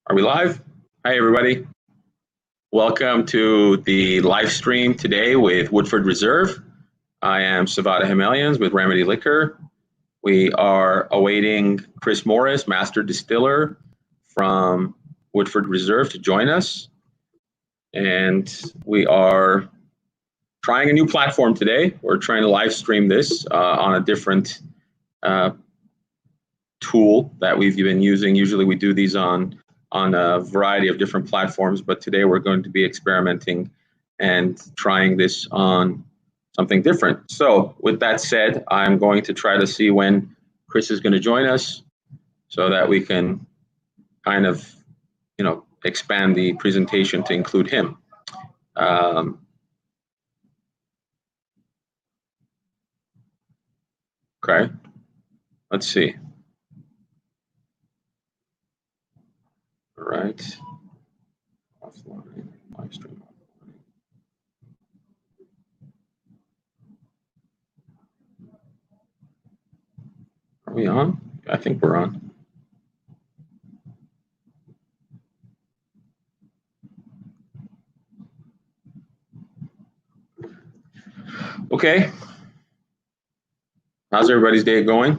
Are we live? Hi, everybody. Welcome to the live stream today with Woodford Reserve. I am Savada Himelians with Remedy Liquor. We are awaiting Chris Morris, Master Distiller from Woodford Reserve, to join us. And we are trying a new platform today. We're trying to live stream this on a different tool that we've been using. Usually we do these on a variety of different platforms, but today we're going to be experimenting and trying this on something different. So with that said, I'm going to try to see when Chris is going to join us so that we can kind of, expand the presentation to include him. Okay, let's see. All right. Offline, live stream. Are we on? I think we're on. Okay. How's everybody's day going?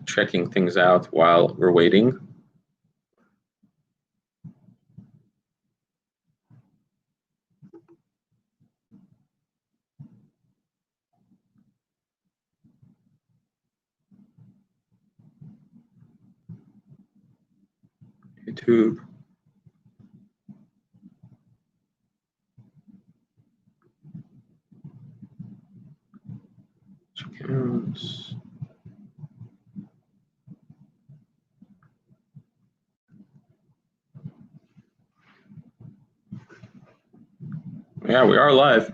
Checking things out while we're waiting. YouTube. Accounts. Yeah, we are live.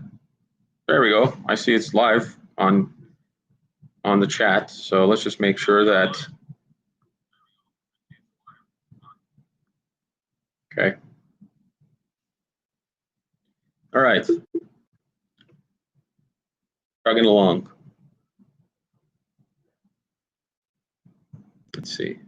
There we go. I see it's live on the chat. So let's just make sure that. Okay. All right. Chugging along. Let's see.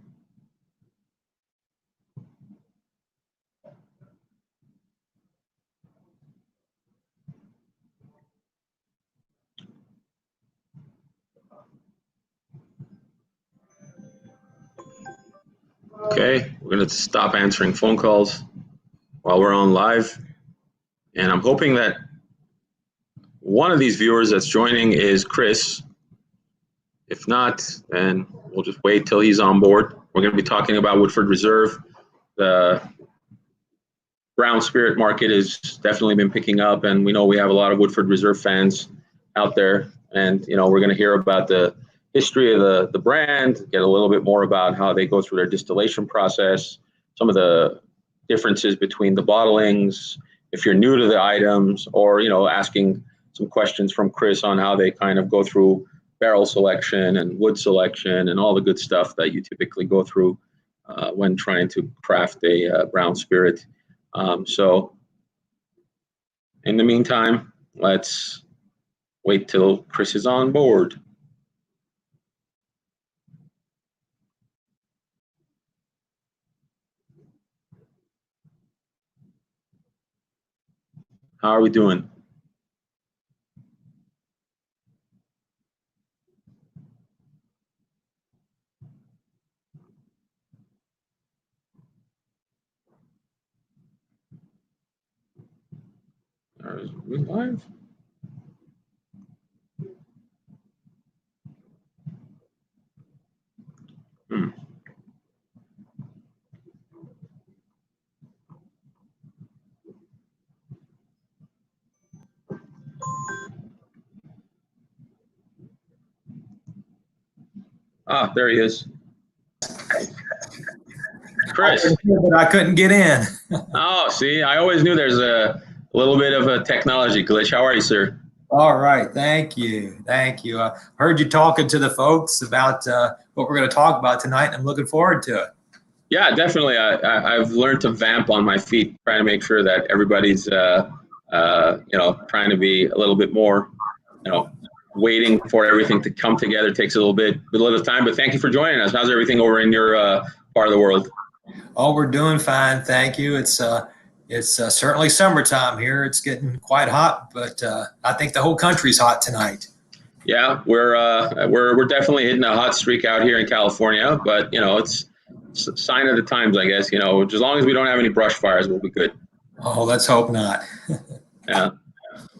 Okay, we're going to stop answering phone calls while we're on live. And I'm hoping that one of these viewers that's joining is Chris. If not, then we'll just wait till he's on board. We're going to be talking about Woodford Reserve. The brown spirit market has definitely been picking up, and we know we have a lot of Woodford Reserve fans out there. And, we're going to hear about the history of the brand, get a little bit more about how they go through their distillation process, some of the differences between the bottlings, if you're new to the items, or, asking some questions from Chris on how they kind of go through barrel selection and wood selection and all the good stuff that you typically go through when trying to craft a brown spirit. So in the meantime, let's wait till Chris is on board. How are we doing? Are we live? Ah, there he is. Chris. But I couldn't get in. Oh, see, I always knew there's a little bit of a technology glitch. How are you, sir? All right. Thank you. Thank you. I heard you talking to the folks about what we're going to talk about tonight, and I'm looking forward to it. Yeah, definitely. I've learned to vamp on my feet, trying to make sure that everybody's, trying to be a little bit more, waiting for everything to come together takes a little bit of time. But thank you for joining us. How's everything over in your part of the world? Oh, we're doing fine, thank you. It's certainly summertime here. It's getting quite hot, but I think the whole country's hot tonight. Yeah, we're definitely hitting a hot streak out here in California, but it's a sign of the times, I guess. As long as we don't have any brush fires, we'll be good. Oh, let's hope not. Yeah.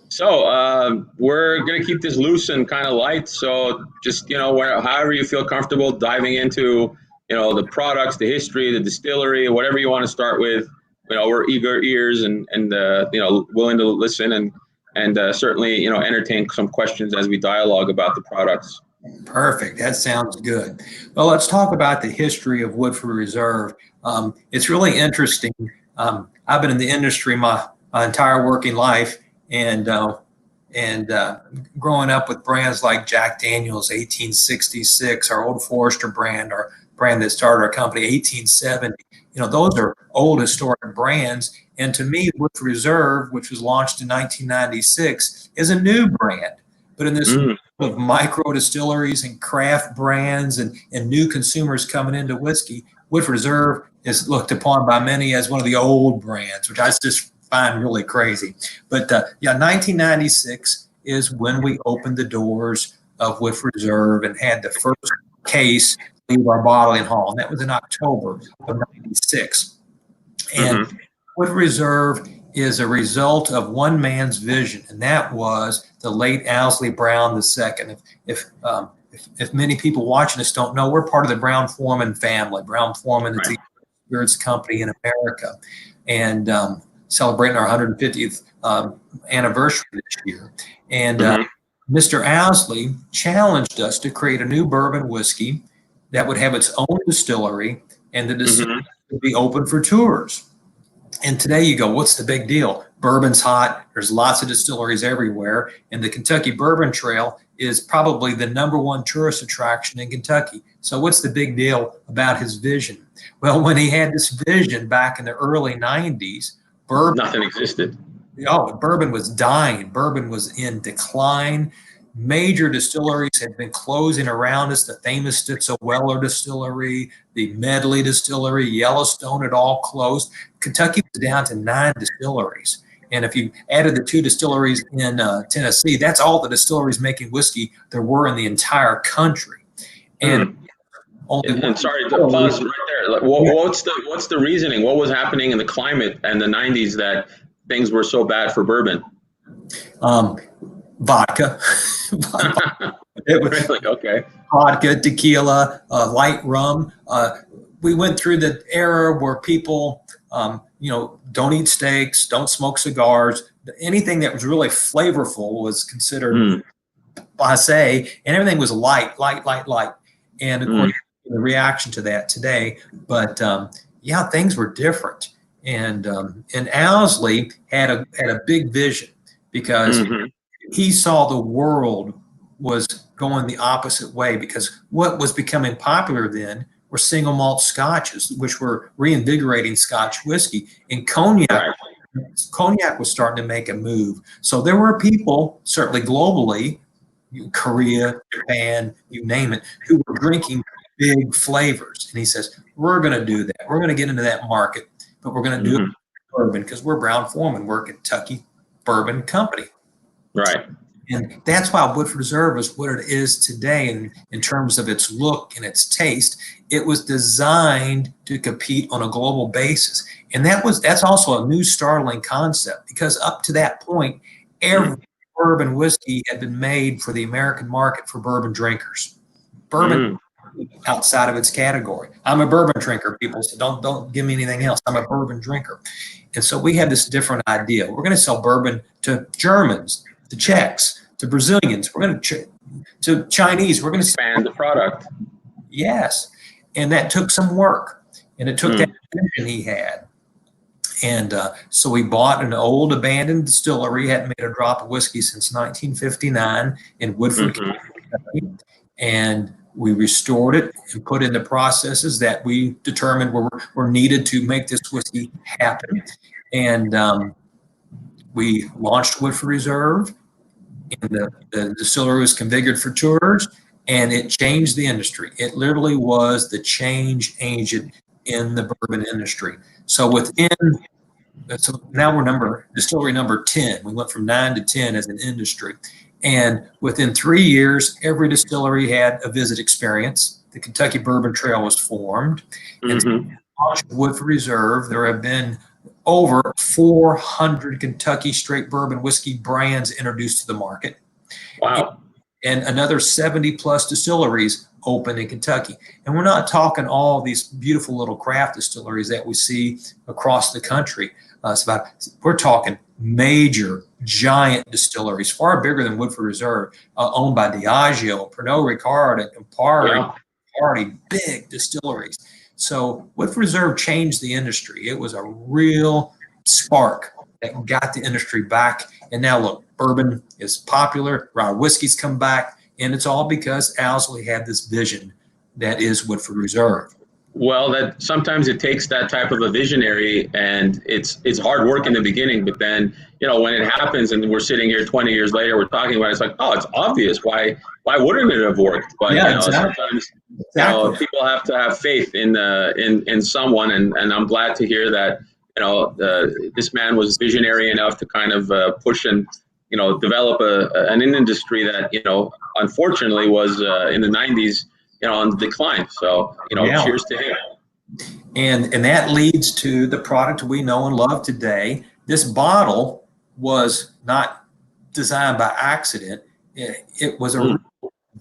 So we're gonna keep this loose and kind of light. So just however you feel comfortable diving into the products, the history, the distillery, whatever you want to start with. We're eager ears and willing to listen and certainly entertain some questions as we dialogue about the products. Perfect. That sounds good. Well, let's talk about the history of Woodford Reserve. It's really interesting. I've been in the industry my entire working life, and growing up with brands like Jack Daniel's 1866, our Old Forester brand, our brand that started our company 1870. Those are old historic brands. And to me, Woodford Reserve, which was launched in 1996, is a new brand. But in this world of micro distilleries and craft brands and new consumers coming into whiskey, Woodford Reserve is looked upon by many as one of the old brands, which I just find really crazy. But 1996 is when we opened the doors of Woodford Reserve and had the first case leave our bottling hall, and that was in October of '96. And Woodford Reserve is a result of one man's vision, and that was the late Owsley Brown II. If many people watching us don't know, we're part of the Brown-Forman family. Brown-Forman is the spirits company in America, and celebrating our 150th anniversary this year. And Mr. Owsley challenged us to create a new bourbon whiskey that would have its own distillery, and the distillery would be open for tours. And today you go, what's the big deal? Bourbon's hot. There's lots of distilleries everywhere. And the Kentucky Bourbon Trail is probably the #1 tourist attraction in Kentucky. So what's the big deal about his vision? Well, when he had this vision back in the early 90s, nothing existed. Bourbon was dying. Bourbon was in decline. Major distilleries had been closing around us. The famous Stitzel-Weller Distillery, the Medley Distillery, Yellowstone had all closed. Kentucky was down to 9 distilleries. And if you added the 2 distilleries in Tennessee, that's all the distilleries making whiskey there were in the entire country. And sorry to pause right there. What's the reasoning? What was happening in the climate in the 90s that things were so bad for bourbon? Vodka. It was really? Okay. Vodka, tequila, light rum. We went through the era where people, don't eat steaks, don't smoke cigars. Anything that was really flavorful was considered blasé, and everything was light. And of course, the reaction to that today. But things were different. And Owsley had a big vision because he saw the world was going the opposite way, because what was becoming popular then were single malt scotches, which were reinvigorating Scotch whiskey, and cognac was starting to make a move. So there were people, certainly globally, Korea, Japan, you name it, who were drinking big flavors. And he says, we're going to do that. We're going to get into that market, but we're going to do it with bourbon, because we're Brown-Forman. We're a Kentucky bourbon company. Right. And that's why Woodford Reserve is what it is today in terms of its look and its taste. It was designed to compete on a global basis. And that's also a new startling concept, because up to that point, every bourbon whiskey had been made for the American market for bourbon drinkers. Bourbon outside of its category. I'm a bourbon drinker, people say, don't give me anything else. I'm a bourbon drinker. And so we have this different idea. We're going to sell bourbon to Germans, to Czechs, to Brazilians. We're going to Chinese. We're going to expand the product. Yes. And that took some work. And it took that vision he had. And so we bought an old abandoned distillery, hadn't made a drop of whiskey since 1959 in Woodford, Kentucky. And we restored it and put in the processes that we determined were needed to make this whiskey happen. And we launched Woodford Reserve. And the distillery was configured for tours, and it changed the industry. It literally was the change agent in the bourbon industry. So now we're distillery number 10. We went from 9 to 10 as an industry. And within 3 years, every distillery had a visit experience. The Kentucky Bourbon Trail was formed. And Woodford Reserve, there have been over 400 Kentucky straight bourbon whiskey brands introduced to the market. Wow. And another 70 plus distilleries open in Kentucky. And we're not talking all these beautiful little craft distilleries that we see across the country. We're talking major, giant distilleries, far bigger than Woodford Reserve, owned by Diageo, Pernod Ricard, and Campari, big distilleries. So Woodford Reserve changed the industry. It was a real spark that got the industry back. And now look, bourbon is popular, rye whiskeys come back, and it's all because Owsley had this vision that is Woodford Reserve. Well, that sometimes it takes that type of a visionary, and it's hard work in the beginning, but then, when it happens and we're sitting here 20 years later, we're talking about it, it's like, oh, it's obvious. Why wouldn't it have worked? But sometimes people have to have faith in someone, and I'm glad to hear that this man was visionary enough to kind of push and develop an industry that unfortunately was in the 90s on the decline. So cheers to him. And that leads to the product we know and love today. This bottle was not designed by accident. It was a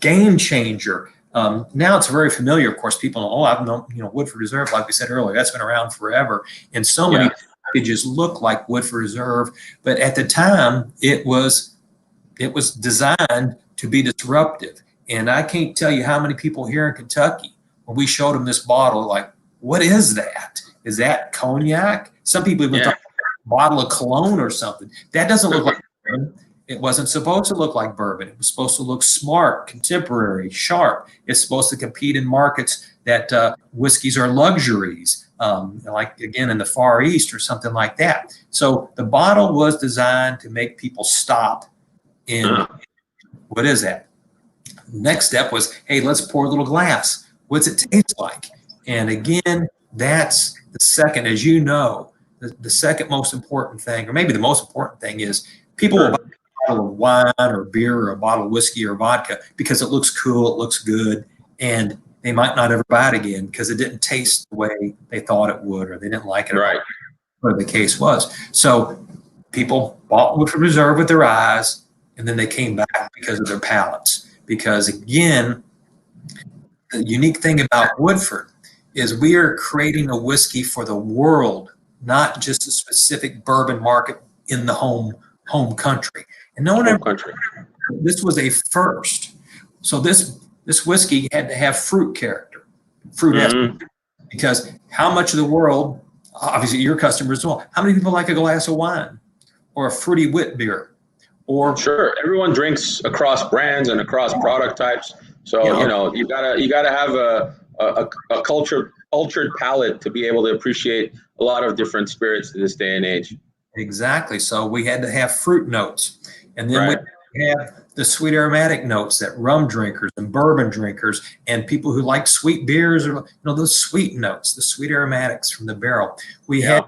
game changer. Now it's very familiar. Of course, people know, I've known, Woodford Reserve, like we said earlier, that's been around forever. And so many packages look like Woodford Reserve. But at the time, it was designed to be disruptive. And I can't tell you how many people here in Kentucky, when we showed them this bottle, like, what is that? Is that cognac? Some people even thought a bottle of cologne or something. That doesn't look like bourbon. It wasn't supposed to look like bourbon. It was supposed to look smart, contemporary, sharp. It's supposed to compete in markets that whiskeys are luxuries, like, again, in the Far East or something like that. So the bottle was designed to make people stop in, what is that? Next step was, hey, let's pour a little glass. What's it taste like? And again, that's the second, as you know, the second most important thing, or maybe the most important thing, is people will buy a bottle of wine or beer or a bottle of whiskey or vodka because it looks cool, it looks good, and they might not ever buy it again because it didn't taste the way they thought it would, or they didn't like it, or whatever the case was. So people bought Woodford Reserve with their eyes, and then they came back because of their palates. Because again, the unique thing about Woodford is we are creating a whiskey for the world, not just a specific bourbon market in the home country. And no one ever, this was a first. So this whiskey had to have fruit character, because how much of the world, obviously your customers as well, how many people like a glass of wine or a fruity wit beer? Or sure, everyone drinks across brands and across product types. So you gotta have a cultured palate to be able to appreciate a lot of different spirits to this day and age. Exactly. So we had to have fruit notes, and then we have the sweet aromatic notes that rum drinkers and bourbon drinkers and people who like sweet beers, or those sweet notes, the sweet aromatics from the barrel. We had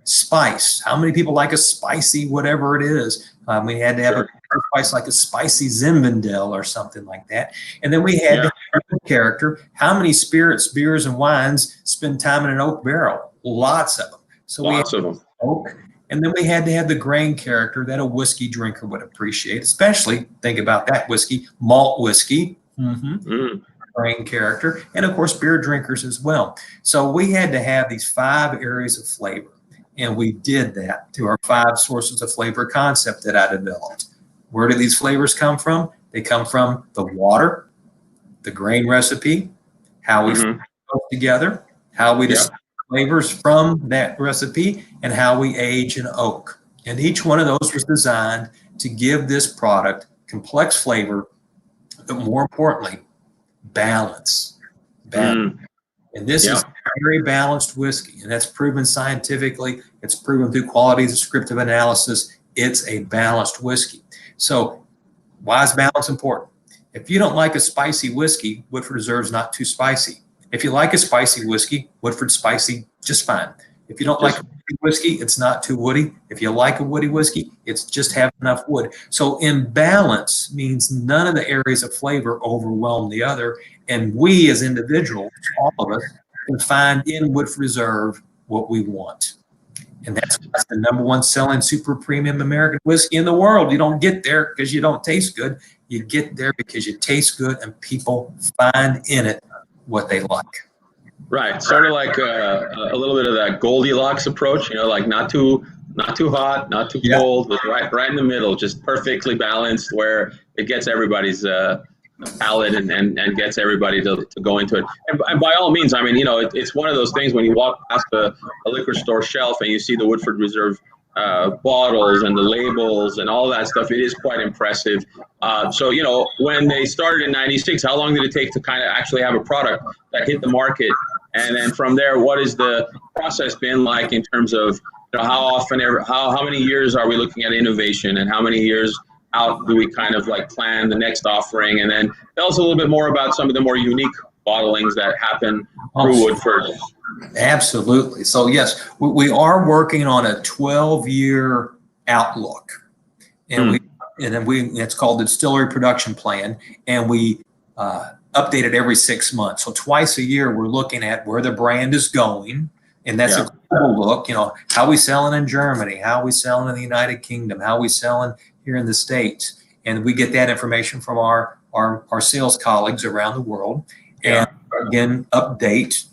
spice. How many people like a spicy whatever it is? We had to have a spice like a spicy Zinfandel or something like that. And then we had the character. How many spirits, beers, and wines spend time in an oak barrel? Lots of them. So lots of them. Oak. And then we had to have the grain character that a whiskey drinker would appreciate, especially, think about that whiskey, malt whiskey, grain character, and of course, beer drinkers as well. So we had to have these 5 areas of flavor. And we did that through our 5 sources of flavor concept that I developed. Where do these flavors come from? They come from the water, the grain recipe, how we put together, how we decide flavors from that recipe, and how we age in oak. And each one of those was designed to give this product complex flavor, but more importantly, balance. And this is a very balanced whiskey, and that's proven scientifically. It's proven through quality descriptive analysis. It's a balanced whiskey. So Why is balance important? If you don't like a spicy whiskey, Woodford Reserve's not too spicy. If you like a spicy whiskey, Woodford's spicy just fine. If you don't like a woody whiskey, it's not too woody. If you like a woody whiskey, it's just have enough wood. So imbalance means none of the areas of flavor overwhelm the other. And we as individuals, all of us, can find in Woodford Reserve what we want. And that's the #1 selling super premium American whiskey in the world. You don't get there because you don't taste good. You get there because you taste good and people find in it what they like. Right, sort of like a little bit of that Goldilocks approach, like not too hot, not too cold, but right in the middle, just perfectly balanced, where it gets everybody's palate and gets everybody to go into it. And by all means, I mean, it's one of those things when you walk past a liquor store shelf and you see the Woodford Reserve bottles and the labels and all that stuff, it is quite impressive. So, when they started in '96, how long did it take to kind of actually have a product that hit the market? And then from there, what has the process been like in terms of how often, how many years are we looking at innovation, and how many years out do we kind of like plan the next offering? And then tell us a little bit more about some of the more unique bottlings that happen through Woodford. Absolutely. So yes, we are working on a 12-year outlook, and it's called the Distillery Production Plan, and we update it every 6 months. So twice a year, we're looking at where the brand is going, and that's a global look. How we selling in Germany, how we selling in the United Kingdom, how we selling here in the States, and we get that information from our sales colleagues around the world, and again update.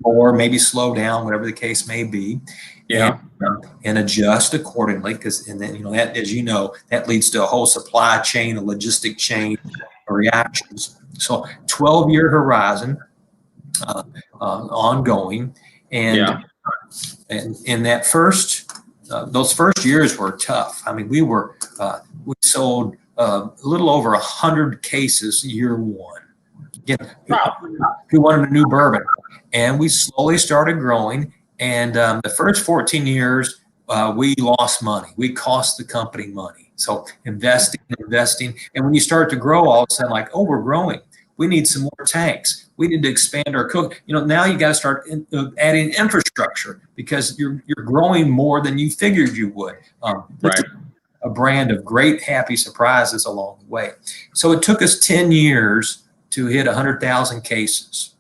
Or maybe slow down, whatever the case may be, and adjust accordingly. Because that, as you know, that leads to a whole supply chain, a logistic chain of reactions. So 12-year horizon, ongoing, and in that those first years were tough. I mean, we sold a little over 100 cases year one. Again, who wanted a new bourbon? And we slowly started growing. And the first 14 years, we lost money. We cost the company money. So investing. And when you start to grow, all of a sudden, like, oh, we're growing. We need some more tanks. We need to expand our cook. Now you got to start adding infrastructure because you're growing more than you figured you would. A brand of great, happy surprises along the way. So it took us 10 years to hit 100,000 cases.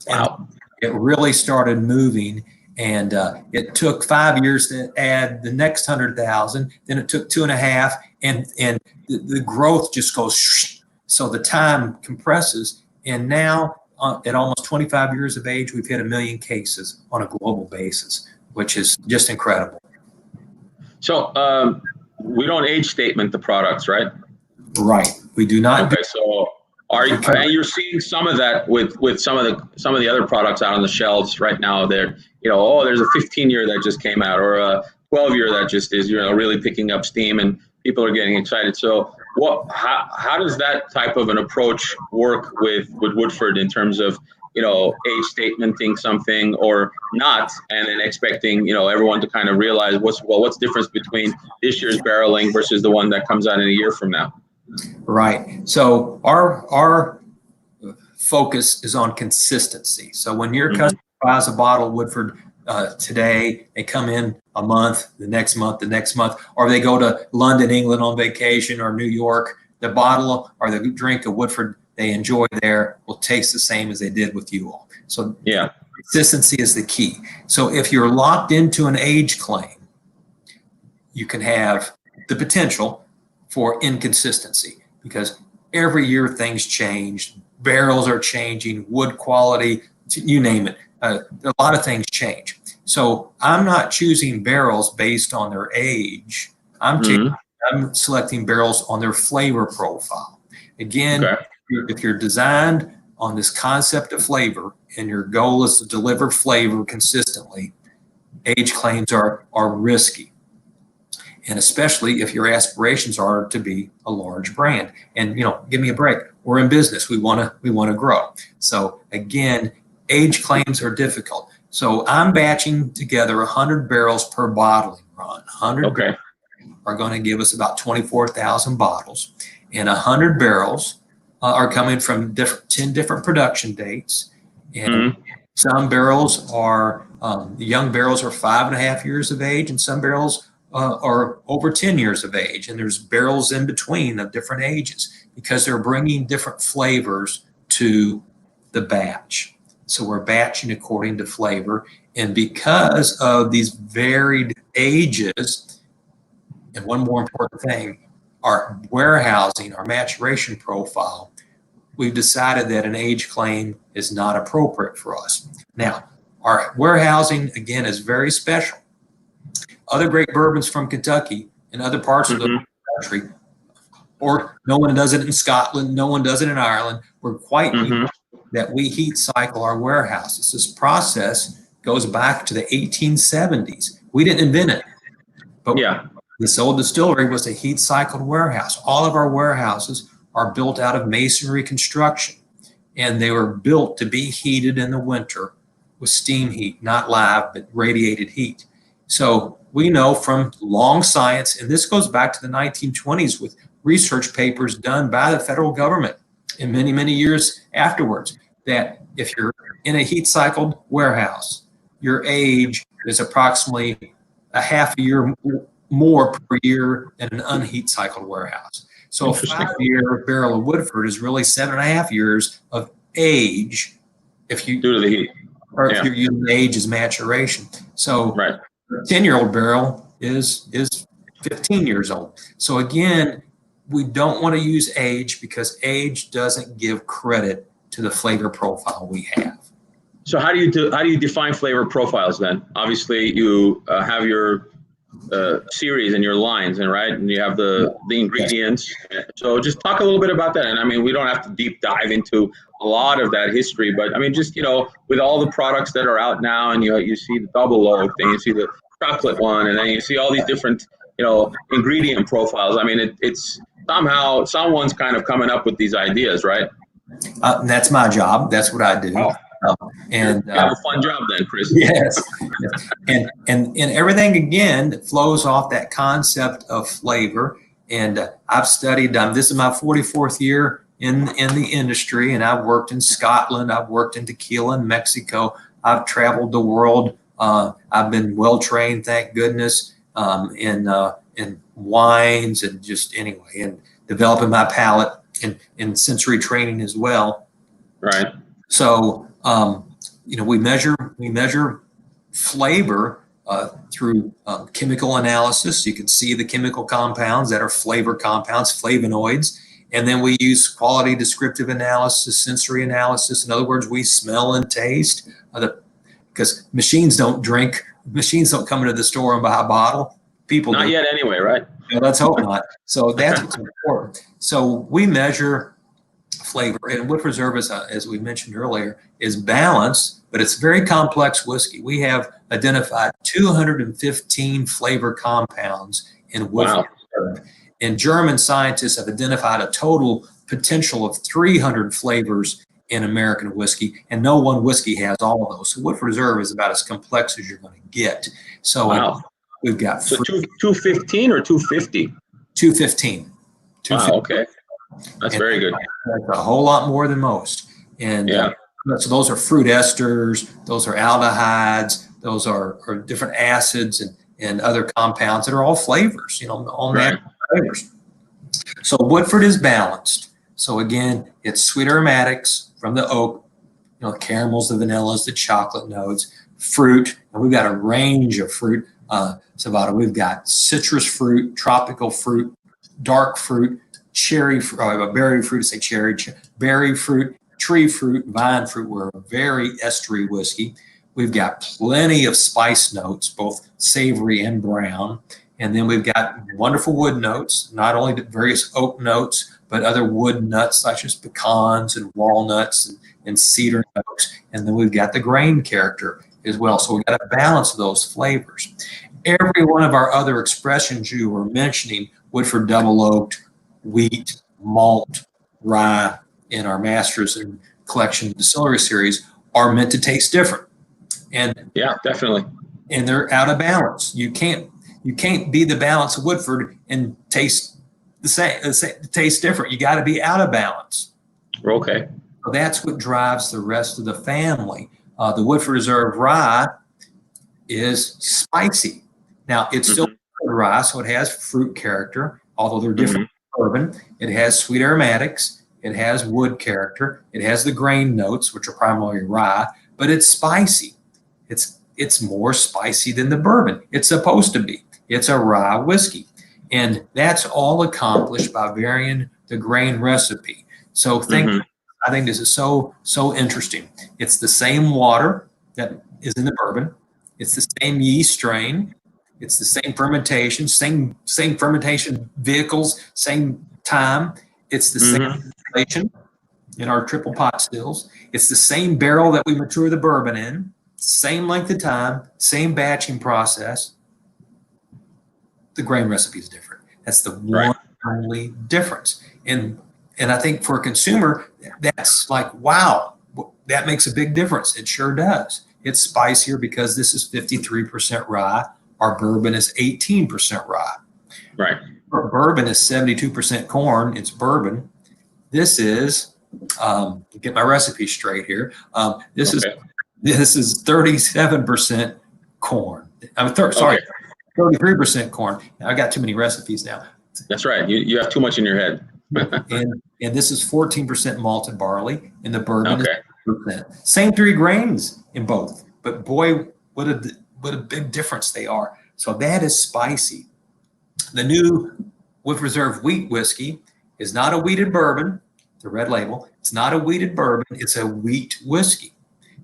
Wow. And it really started moving, and it took 5 years to add the next 100,000. Then it took 2.5, and the growth just goes, so the time compresses. And now at almost 25 years of age, we've hit 1 million cases on a global basis, which is just incredible. So we don't age statement the products, right? Right. We do not. Okay. So and you're seeing some of that with some of the other products out on the shelves right now. There, there's a 15-year that just came out, or a 12-year that just is, really picking up steam, and people are getting excited. So how does that type of an approach work with Woodford in terms of, age statementing something or not, and then expecting, everyone to kind of realize what's the difference between this year's barreling versus the one that comes out in a year from now? Right. So our focus is on consistency. So when your customer buys a bottle of Woodford today, they come in a month, the next month, or they go to London, England on vacation, or New York, the bottle or the drink of Woodford they enjoy there will taste the same as they did with you all. So consistency is the key. So if you're locked into an age claim, you can have the potential for inconsistency, because every year things change, barrels are changing, wood quality, you name it. A lot of things change. So I'm not choosing barrels based on their age. I'm selecting barrels on their flavor profile. Again, if you're designed on this concept of flavor and your goal is to deliver flavor consistently, age claims are risky. And especially if your aspirations are to be a large brand. And give me a break. We're in business. We want to grow. So again, age claims are difficult. So I'm batching together 100 barrels per bottling run. 100 barrels. are going to give us about 24,000 bottles, and 100 barrels are coming from 10 different production dates. And some barrels are, the young barrels are 5.5 years of age, and some barrels are over 10 years of age. And there's barrels in between of different ages because they're bringing different flavors to the batch. So we're batching according to flavor. And because of these varied ages, and one more important thing, our warehousing, our maturation profile, we've decided that an age claim is not appropriate for us. Now, our warehousing, again, is very special. Other great bourbons from Kentucky and other parts of the country, or no one does it in Scotland, no one does it in Ireland. We're quite unique that we heat cycle our warehouses. This process goes back to the 1870s. We didn't invent it, but this old distillery was a heat cycled warehouse. All of our warehouses are built out of masonry construction, and they were built to be heated in the winter with steam heat, not live, but radiated heat. So we know from long science, and this goes back to the 1920s with research papers done by the federal government and many, many years afterwards, that if you're in a heat cycled warehouse, your age is approximately a half a year more per year than an unheat cycled warehouse. So a 5-year barrel of Woodford is really 7.5 years of age if you due to the heat, or if you're using age as maturation. So a 10-year-old barrel is 15 years old. So again, we don't want to use age because age doesn't give credit to the flavor profile we have. So how do you define flavor profiles then? Obviously, you have your series and your lines, and and you have the ingredients. So just talk a little bit about that. And I mean, we don't have to deep dive into a lot of that history, but I mean, just with all the products that are out now, and you see the double oak, and you see the chocolate one, and then you see all these different ingredient profiles. I mean, it's somehow someone's kind of coming up with these ideas, right? That's my job. That's what I do. Oh. And you have a fun job then, Chris. Yes. And everything again flows off that concept of flavor. And I've studied. This is my 44th year in the industry, and I've worked in Scotland. I've worked in tequila in Mexico. I've traveled the world. I've been well trained, thank goodness, in wines and just anyway, and developing my palate in sensory training as well. Right. So we measure flavor through chemical analysis. You can see the chemical compounds that are flavor compounds, flavonoids. And then we use quality descriptive analysis, sensory analysis. In other words, we smell and taste because machines don't come into the store and buy a bottle. People not yet anyway, right? Let's hope not. So that's what's important. So we measure flavor, and Woodford Reserve, as we mentioned earlier, is balanced, but it's very complex whiskey. We have identified 215 flavor compounds in Woodford Reserve, and German scientists have identified a total potential of 300 flavors in American whiskey, and no one whiskey has all of those. So Woodford Reserve is about as complex as you're going to get. So we've got 215 or 250? 215. Wow, okay. That's very good. That's a whole lot more than most. And so those are fruit esters, those are aldehydes, those are different acids and other compounds that are all flavors, all natural flavors. So Woodford is balanced. So again, it's sweet aromatics from the oak, the caramels, the vanillas, the chocolate notes, fruit, and we've got a range of fruit. We've got citrus fruit, tropical fruit, dark fruit, cherry, berry fruit, berry fruit, tree fruit, vine fruit. We're a very estery whiskey. We've got plenty of spice notes, both savory and brown. And then we've got wonderful wood notes, not only the various oak notes, but other wood nuts such as pecans and walnuts and cedar notes. And then we've got the grain character as well. So we've got a balance of those flavors. Every one of our other expressions you were mentioning, Woodford double oaked, wheat, malt, rye in our Masters and Collection Distillery series are meant to taste different. And yeah, definitely. And they're out of balance. You can't, You can't be the balance of Woodford and taste the same, taste different. You got to be out of balance. Okay. So that's what drives the rest of the family. The Woodford Reserve rye is spicy. Now, it's still rye, so it has fruit character, although they're different from bourbon. It has sweet aromatics. It has wood character. It has the grain notes, which are primarily rye, but it's spicy. It's more spicy than the bourbon. It's supposed to be. It's a rye whiskey. And that's all accomplished by varying the grain recipe. So I think this is so interesting. It's the same water that is in the bourbon. It's the same yeast strain. It's the same fermentation, same fermentation vehicles, same time. It's the same distillation in our triple pot stills. It's the same barrel that we mature the bourbon in, same length of time, same batching process. The grain recipe is different. That's the one only difference. And I think for a consumer, that's like, wow, that makes a big difference. It sure does. It's spicier because this is 53% rye. Our bourbon is 18% rye. Right. Our bourbon is 72% corn. It's bourbon. This is, get my recipe straight here. This is 37% corn. I'm 33% corn. Now, I got too many recipes now. That's right. You have too much in your head. and this is 14% malted barley, and the bourbon is 8%. Same 3 grains in both, but boy, what a big difference they are. So that is spicy. The new Woodford Reserve wheat whiskey is not a wheated bourbon, the red label. It's not a wheated bourbon. It's a wheat whiskey.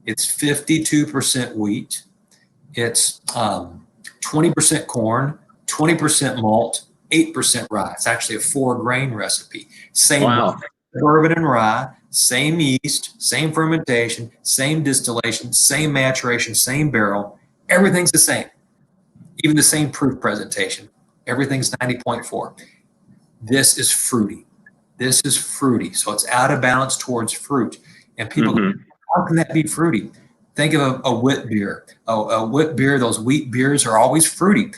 It's 52% wheat. It's 20% corn, 20% malt, 8% rye. It's actually a 4-grain recipe. Same bourbon and rye, same yeast, same fermentation, same distillation, same maturation, same barrel. Everything's the same. Even the same proof presentation. Everything's 90.4. This is fruity. This is fruity. So it's out of balance towards fruit. And people go, how can that be fruity? Think of a wheat beer. A wheat beer, those wheat beers are always fruity.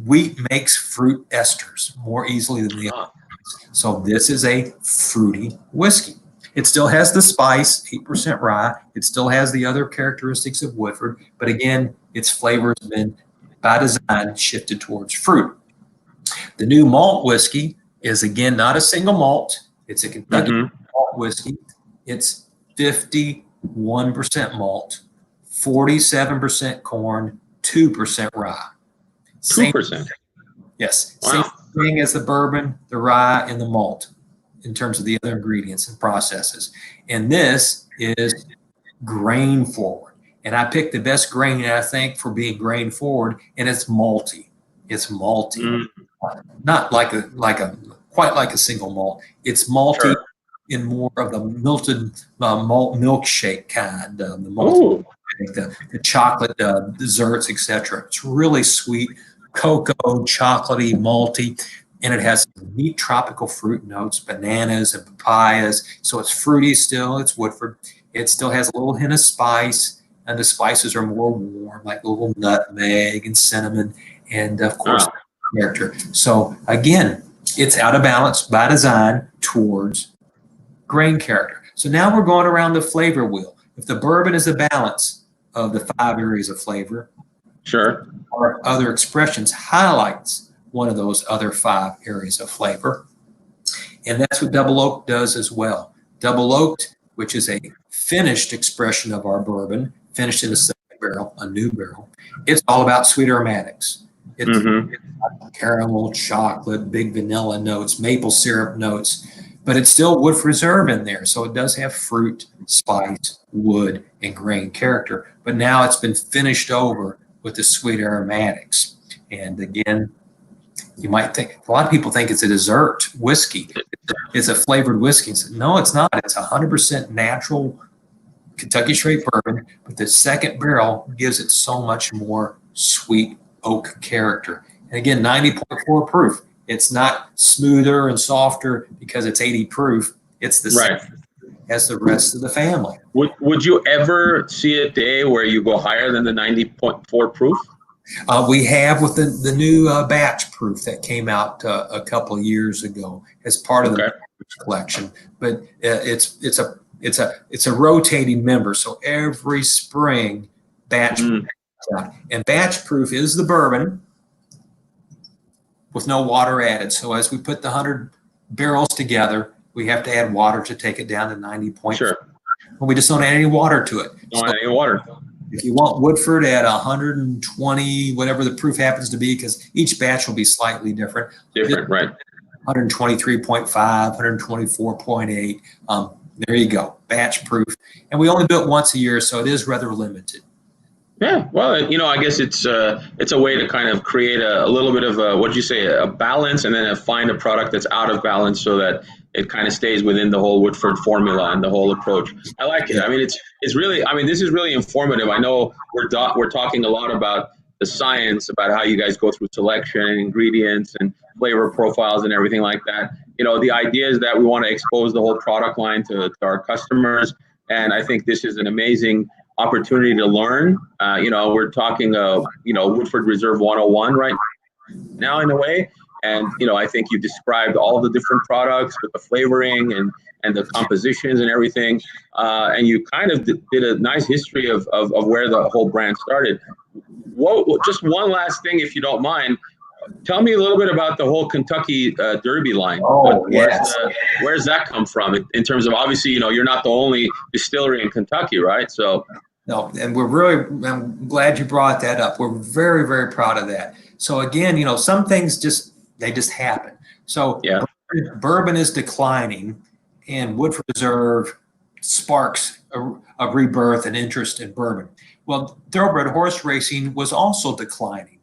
Wheat makes fruit esters more easily than the other. So this is a fruity whiskey. It still has the spice, 8% rye. It still has the other characteristics of Woodford. But again, its flavor has been, by design, shifted towards fruit. The new malt whiskey is, again, not a single malt. It's a Kentucky malt whiskey. It's 51% malt, 47% corn, 2% rye. 2%? Yes. Wow. Same thing as the bourbon, the rye, and the malt in terms of the other ingredients and processes. And this is grain forward. And I picked the best grain, I think, for being grain forward, and it's malty. It's malty. Not quite like a single malt. It's malty in more of the melted malt milkshake kind, the malty, the chocolate desserts, etc. It's really sweet, cocoa, chocolatey, malty, and it has neat tropical fruit notes, bananas and papayas. So it's fruity still. It's Woodford. It still has a little hint of spice, and the spices are more warm, like a little nutmeg and cinnamon, and of course, character. So again, it's out of balance by design towards grain character. So now we're going around the flavor wheel. If the bourbon is a balance of the 5 areas of flavor, or other expressions highlights one of those other 5 areas of flavor. And that's what double oak does as well. Double oaked, which is a finished expression of our bourbon, finished in a second barrel, a new barrel. It's all about sweet aromatics. It's caramel, chocolate, big vanilla notes, maple syrup notes, but it's still Woodford Reserve in there. So it does have fruit, spice, wood, and grain character. But now it's been finished over with the sweet aromatics. And again, you might think, a lot of people think it's a dessert whiskey. It's a flavored whiskey. No, it's not. It's 100% natural Kentucky straight bourbon, but the second barrel gives it so much more sweet oak character. And again, 90.4 proof. It's not smoother and softer because it's 80 proof. It's the same as the rest of the family. Would you ever see a day where you go higher than the 90.4 proof? We have with the new batch proof that came out a couple of years ago as part of Okay. the collection, but it's a rotating member. So every spring, batch proof comes out. And batch proof is the bourbon with no water added. So as we put the 100 barrels together, we have to add water to take it down to 90.5. Sure. Well, we just don't add any water to it. Don't add any water. If you want Woodford at 120, whatever the proof happens to be, because each batch will be slightly different. Right. 123.5, 124.8. There you go, batch proof. And we only do it once a year, so it is rather limited. Yeah, well, I guess it's a way to kind of create a little bit of what'd you say, a balance, and then find a product that's out of balance so that it kind of stays within the whole Woodford formula and the whole approach. I like it. I mean, it's really, this is really informative. I know we're talking a lot about the science, about how you guys go through selection and ingredients and flavor profiles and everything like that. The idea is that we want to expose the whole product line to our customers, and I think this is an amazing opportunity to learn. We're talking, Woodford Reserve 101 right now in a way. And, I think you described all the different products with the flavoring and the compositions and everything. And you kind of did a nice history of where the whole brand started. Just one last thing, if you don't mind. Tell me a little bit about the whole Kentucky Derby line. Yes. Where's that come from in terms of, obviously, you're not the only distillery in Kentucky, right? So. No, and I'm glad you brought that up. We're very, very proud of that. So again, some things just happen. So yeah. Bourbon is declining, and Woodford Reserve sparks a rebirth and interest in bourbon. Well, thoroughbred horse racing was also declining.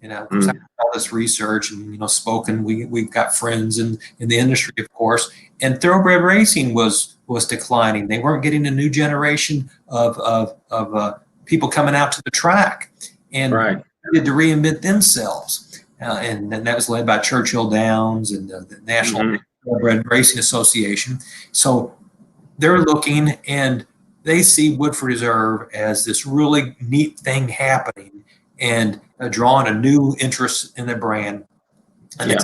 All this research and spoken. We've got friends in the industry, of course, and thoroughbred racing was declining. They weren't getting a new generation of people coming out to the track, and right. They had to reinvent themselves. And that was led by Churchill Downs and the National Thoroughbred Racing Association. So they're looking, and they see Woodford Reserve as this really neat thing happening, and drawing a new interest in the brand. And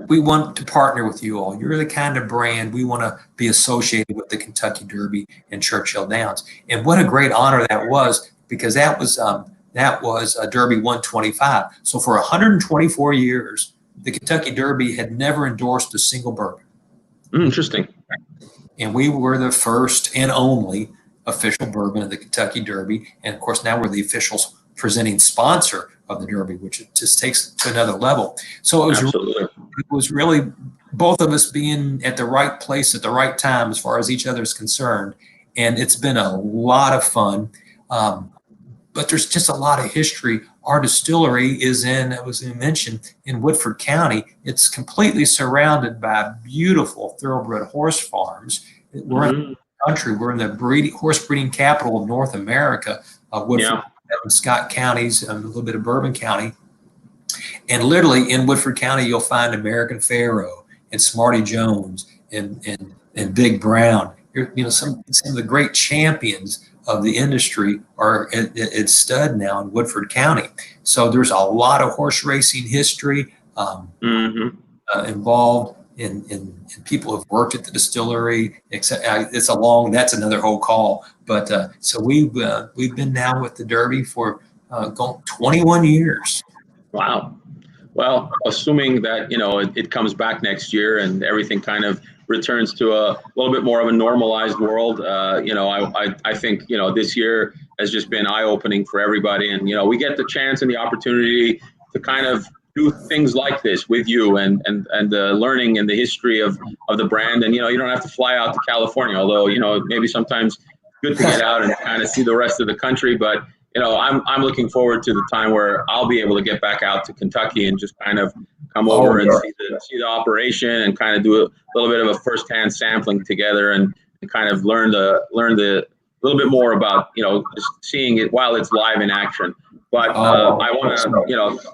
we want to partner with you all. You're the kind of brand we want to be associated with the Kentucky Derby and Churchill Downs. And what a great honor that was, because that was a Derby 125. So for 124 years, the Kentucky Derby had never endorsed a single bourbon. Interesting. And we were the first and only official bourbon of the Kentucky Derby. And of course, now we're the official presenting sponsor of the Derby, which it just takes to another level. So it was really both of us being at the right place at the right time as far as each other is concerned. And it's been a lot of fun. But there's just a lot of history. Our distillery is as we mentioned, in Woodford County. It's completely surrounded by beautiful thoroughbred horse farms. We're in the country. We're in the horse breeding capital of North America, Woodford and Scott counties, a little bit of Bourbon County. And literally in Woodford County, you'll find American Pharoah and Smarty Jones and Big Brown. Some of the great champions of the industry are at stud now in Woodford County. So there's a lot of horse racing history involved in people who've worked at the distillery. That's another whole call. But so we've been now with the Derby for 21 years. Wow. Well, assuming that it comes back next year and everything kind of returns to a little bit more of a normalized world, I think this year has just been eye-opening for everybody, and we get the chance and the opportunity to kind of do things like this with you and the learning and the history of the brand. And you don't have to fly out to California, although maybe sometimes good to get out and kind of see the rest of the country. But I'm looking forward to the time where I'll be able to get back out to Kentucky and just kind of come over and see the operation and kind of do a little bit of a firsthand sampling together and kind of learn the little bit more about just seeing it while it's live in action. But I want to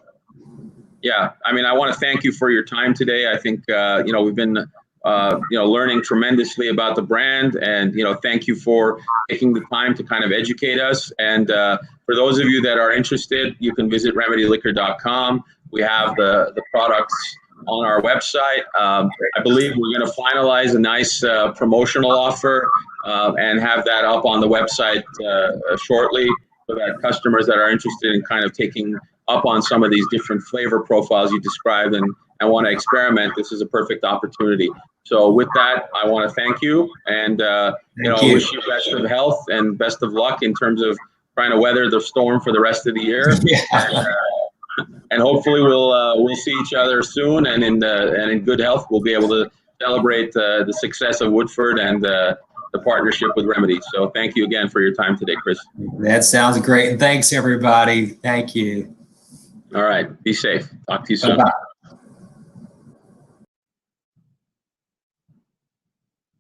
I want to thank you for your time today. I think we've been learning tremendously about the brand, and thank you for taking the time to kind of educate us. And for those of you that are interested, you can visit remedyliquor.com. We have the products on our website. I believe we're going to finalize a nice promotional offer and have that up on the website shortly, so that customers that are interested in kind of taking up on some of these different flavor profiles you described and want to experiment, this is a perfect opportunity. So with that, I want to thank you, and wish you best of health and best of luck in terms of trying to weather the storm for the rest of the year. Yeah. And hopefully we'll see each other soon, and in good health, we'll be able to celebrate the success of Woodford and the partnership with Remedy. So thank you again for your time today, Chris. That sounds great. And thanks, everybody. Thank you. All right. Be safe. Talk to you soon. Bye-bye.